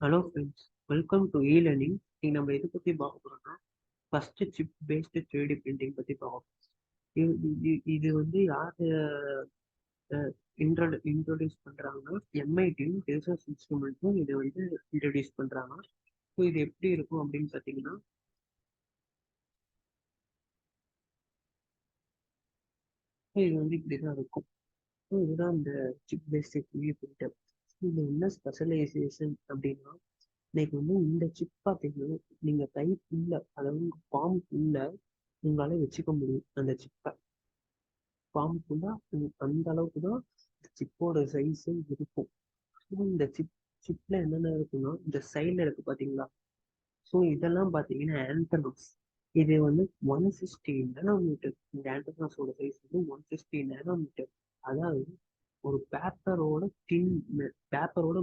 Hello friends, welcome to e-learning. இன்னைக்கு நம்ம எதை பற்றி பார்க்க போகிறோம்னா first chip based 3D printing பற்றி பார்க்க போகிறோம். இது வந்து யார் இன்ட்ரோடியூஸ் பண்ணுறாங்கன்னா எம்ஐடியும் ரிசர்ச் இன்ஸ்ட்ருமெண்ட்டும் இதை வந்து இன்ட்ரடியூஸ் பண்ணுறாங்க. ஸோ இது எப்படி இருக்கும் அப்படின்னு பார்த்தீங்கன்னா, இது வந்து இப்படி தான் இருக்கும். ஸோ இதுதான் இந்த சிப் பேஸ்டு 3D பிரிண்டர். இது என்ன ஸ்பெஷலைசேஷன் அப்படின்னா, இன்னைக்கு வந்து இந்த சிப் பார்த்தீங்கன்னா நீங்கள் கைக்குள்ள, அதாவது உங்கள் பாம்புக்குள்ள உங்களால வச்சுக்க முடியும். அந்த சிப்பை பாம்புக்குள்ள அந்த அளவுக்கு தான் சிப்போட சைஸும் இருக்கும். ஸோ இந்த சிப்ல என்னென்ன இருக்குன்னா, இந்த சைடில் இருக்கு பார்த்தீங்களா? ஸோ இதெல்லாம் பார்த்தீங்கன்னா ஆண்டனஸ். இது வந்து 160 nm. இந்த ஆண்டனஸோட சைஸ் வந்து 160 nm. அதாவது ஒரு பேப்பரோட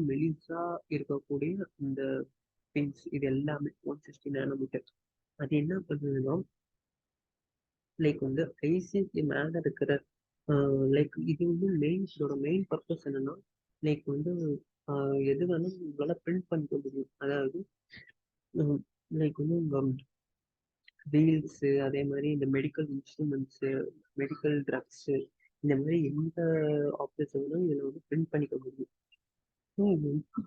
மெலிசா இருக்கக்கூடிய இந்த பின்ஸ் இது எல்லாமே 160 nm. அது என்ன பண்ணுதுன்னா, லைக் வந்து ஐசிக்கு மேல இருக்கிற லைக் இது வந்து இதோட மெயின் பர்பஸ் என்னன்னா, லைக் வந்து எது வேணும் உங்களால பிரிண்ட் பண்ணிக்க முடியும். அதாவது லைக் வந்து உங்க வீல்ஸு, அதே மாதிரி இந்த மெடிக்கல் இன்ஸ்ட்ருமெண்ட்ஸு, மெடிக்கல் ட்ரக்ஸு, இந்த மாதிரி எந்த ஆப்ஜெக்ட்ஸ் வேணும் இதில் வந்து பிரிண்ட் பண்ணிக்க முடியும். ஸோ இது வந்து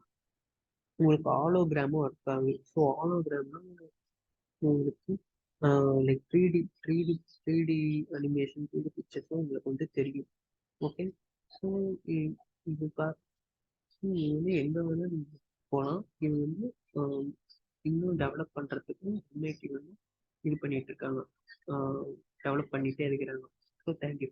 உங்களுக்கு ஆலோகிராமும் ஒர்க் ஆகுது. ஸோ ஆலோகிராம்னா உங்களுக்கு like three D animation, 3D பிக்சர்ஸும் உங்களுக்கு வந்து தெரியும். ஓகே. ஸோ இது இது வந்து எங்க வேணால் நீங்கள் போகலாம். இது வந்து இன்னும் டெவலப் பண்ணுறதுக்கு எம்ஐடி வந்து இது பண்ணிட்டு இருக்காங்க, டெவலப் பண்ணிட்டே இருக்கிறாங்க. So thank you.